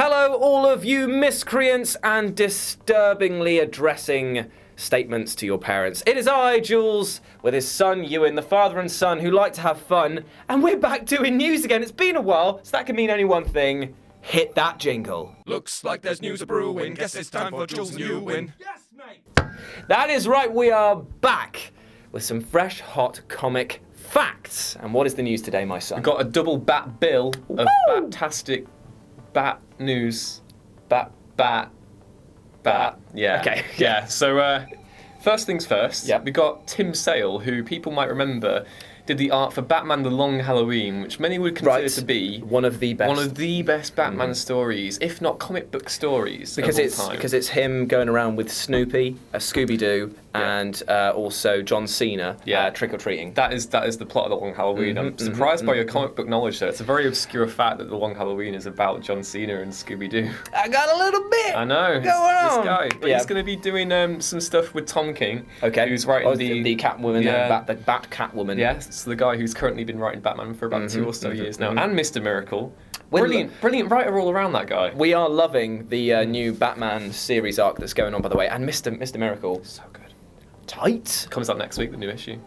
Hello, all of you miscreants and disturbingly addressing statements to your parents. It is I, Jules, with his son, Ewan, the father and son who like to have fun, and we're back doing news again. It's been a while, so that can mean only one thing. Hit that jingle. Looks like there's news a-brewing. Guess it's time for Jules and Ewan. Yes, mate! That is right, we are back with some fresh, hot comic facts. And what is the news today, my son? We've got a double bat bill of bat-tastic bat news. Bat. Yeah. Okay. Yeah, so first things first, Yep. we got Tim Sale, who people might remember did the art for Batman The Long Halloween, which many would consider to be one of the best Batman stories, if not comic book stories because of all time. it's him going around with Snoopy, Scooby-Doo, and also John Cena trick or treating. That is the plot of The Long Halloween. I'm surprised by your comic book knowledge there. It's a very obscure fact that The Long Halloween is about John Cena and Scooby-Doo. I got a little bit. I know. Going on. This guy. But he's going to be doing some stuff with Tom King. Okay. Who's writing the Catwoman, the Bat Catwoman. Yes, the guy who's currently been writing Batman for about 2 or so years now, and Mr. Miracle. Brilliant writer all around, that guy. We are loving the new Batman series arc that's going on, by the way, and Mr. Miracle. So good. Tight. Comes out next week, the new issue.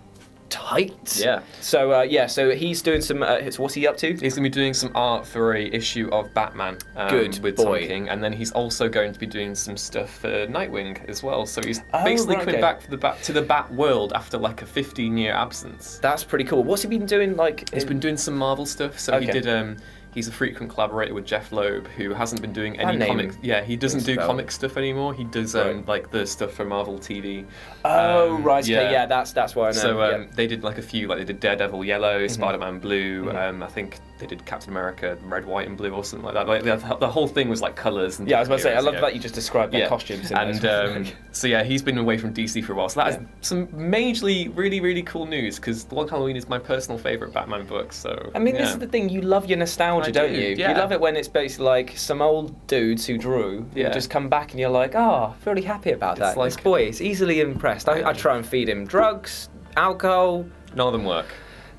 Tight. Yeah. So so he's doing some. So what's he up to? He's going to be doing some art for a issue of Batman. Good with boy. Tom King, and then he's also going to be doing some stuff for Nightwing as well. So he's basically coming back to the Bat world after like a 15-year absence. That's pretty cool. What's he been doing? He's been doing some Marvel stuff. So he did. He's a frequent collaborator with Jeff Loeb, who hasn't been doing any comics. Yeah, he doesn't do comic stuff anymore. He does like the stuff for Marvel TV. Oh right, okay, yeah, that's why I know. So they did like a few, like they did Daredevil Yellow, Spider-Man Blue. I think they did Captain America Red, White, and Blue or something like that. Like the whole thing was like colours and. Yeah, I was about to say, I love that you just described their costumes. And so yeah, he's been away from DC for a while. So that is some majorly really cool news, because The Long Halloween is my personal favourite Batman book. So I mean, this is the thing. You love your nostalgia, don't you? Yeah. You love it when it's basically like some old dudes who drew just come back and you're like, oh, really happy about that. Like, this boy is easily impressed. I try and feed him drugs, alcohol. None of them work.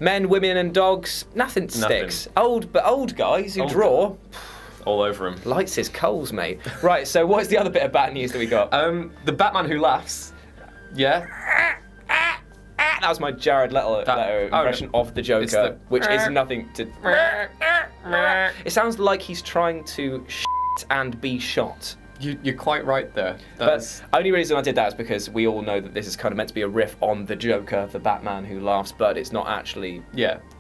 Men, women and dogs, nothing sticks. Old guys who draw. All over him. Lights his coals, mate. Right, so what's the other bit of bad news that we got? The Batman Who Laughs. Yeah. That was my Jared Leto impression of the Joker, which is nothing to... It sounds like he's trying to shit and be shot. You're quite right there. But only reason I did that is because we all know that this is kind of meant to be a riff on the Joker, the Batman who laughs, but it's not actually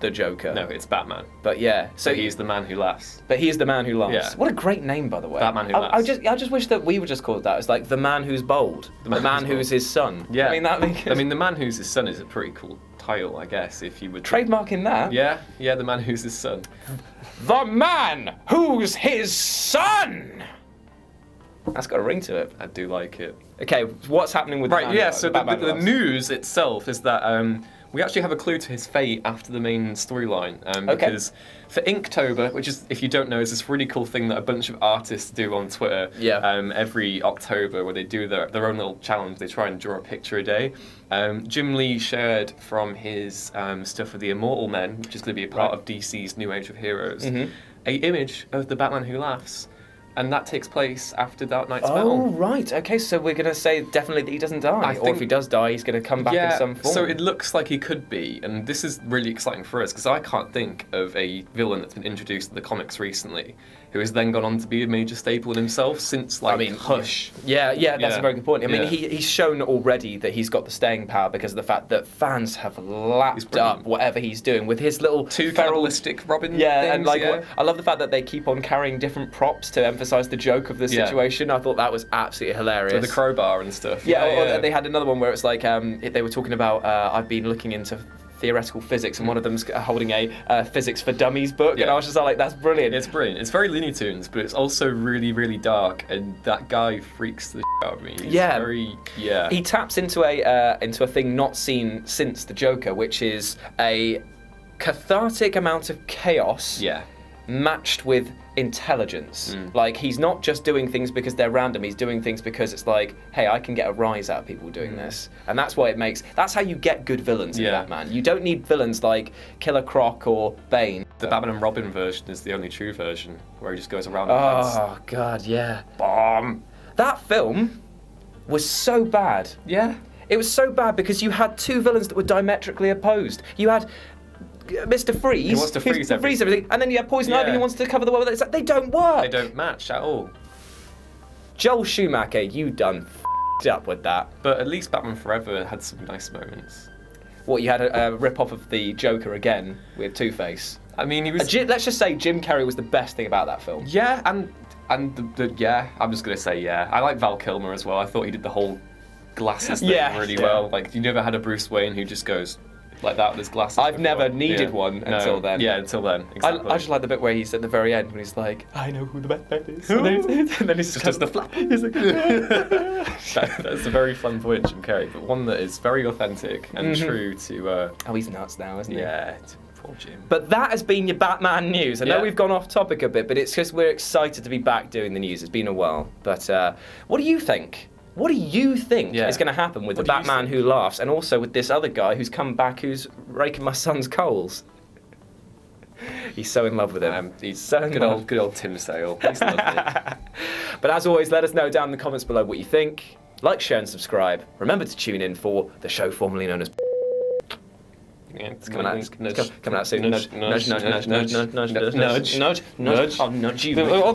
the Joker. No, it's Batman. But yeah, so he's the man who laughs. But he is the man who laughs. Yeah. What a great name, by the way. Batman Who Laughs. I just wish that we would just call it that. It's like the man who's bold, the man who's his son. Yeah. I mean, the man who's his son is a pretty cool title, I guess, if you would trademarking that. Yeah, the man who's his son. The man who's his son. That's got a ring to it. I do like it. Okay, what's happening with so the news itself is that we actually have a clue to his fate after the main storyline. Because for Inktober, which is, if you don't know, is this really cool thing that a bunch of artists do on Twitter every October, where they do their own little challenge. They try and draw a picture a day. Jim Lee shared from his stuff for the Immortal Men, which is going to be a part of DC's New Age of Heroes, a image of the Batman Who Laughs. And that takes place after Dark Knight's Metal. Oh, right. Okay, so we're going to say definitely that he doesn't die. Or if he does die, he's going to come back in some form. So it looks like he could be. And this is really exciting for us, because I can't think of a villain that's been introduced in the comics recently who has then gone on to be a major staple in himself since, like, Hush. Yeah, that's a very good point. I mean, he's shown already that he's got the staying power because of the fact that fans have lapped up whatever he's doing with his little... Two cannibalistic Robin things, and like, I love the fact that they keep on carrying different props to emphasise the joke of the situation. I thought that was absolutely hilarious. So the crowbar and stuff. Or they had another one where it's like, they were talking about, I've been looking into theoretical physics, and one of them's holding a Physics for Dummies book, and I was just like, that's brilliant. It's brilliant. It's very Looney Tunes, but it's also really dark, and that guy freaks the shit out of me. He's he taps into a thing not seen since the Joker, which is a cathartic amount of chaos matched with intelligence. Like, he's not just doing things because they're random, he's doing things because it's like, hey, I can get a rise out of people doing this. And that's why that's how you get good villains in Batman. You don't need villains like Killer Croc or Bane. The Batman and Robin version is the only true version, where he just goes around Oh, God, yeah. Bomb. That film was so bad. Yeah. It was so bad because you had two villains that were diametrically opposed. You had Mr. Freeze, he wants to freeze everything. and then you have Poison Ivy who wants to cover the world. It's like, they don't work. They don't match at all. Joel Schumacher, you done f***ed up with that. But at least Batman Forever had some nice moments. What, you had a rip-off of the Joker again with Two-Face? I mean, he was... let's just say Jim Carrey was the best thing about that film. Yeah, and I'm just going to say yeah. I like Val Kilmer as well. I thought he did the whole glasses thing really well. Like, you never had a Bruce Wayne who just goes like that with his glasses. I've never needed one until then. Yeah, until then. Exactly. I just like the bit where he's at the very end when he's like, I know who the Batman is. and then he just does the flap. He's like, that's a very fun point, Jim Carrey, but one that is very authentic and true to... oh, he's nuts now, isn't he? Yeah, poor Jim. But that has been your Batman news. I know we've gone off topic a bit, but it's just we're excited to be back doing the news. It's been a while. But what do you think? What do you think is going to happen with the Batman Who Laughs, and also with this other guy who's come back who's raking my son's coals? He's so in love with him. He's so good old Tim Sale. He's lovely. But as always, let us know down in the comments below what you think. Like, share, and subscribe. Remember to tune in for the show formerly known as. Yeah, it's coming out soon. Nudge, nudge, nudge, nudge, nudge, nudge, nudge, nudge, nudge, I'll nudge you. No.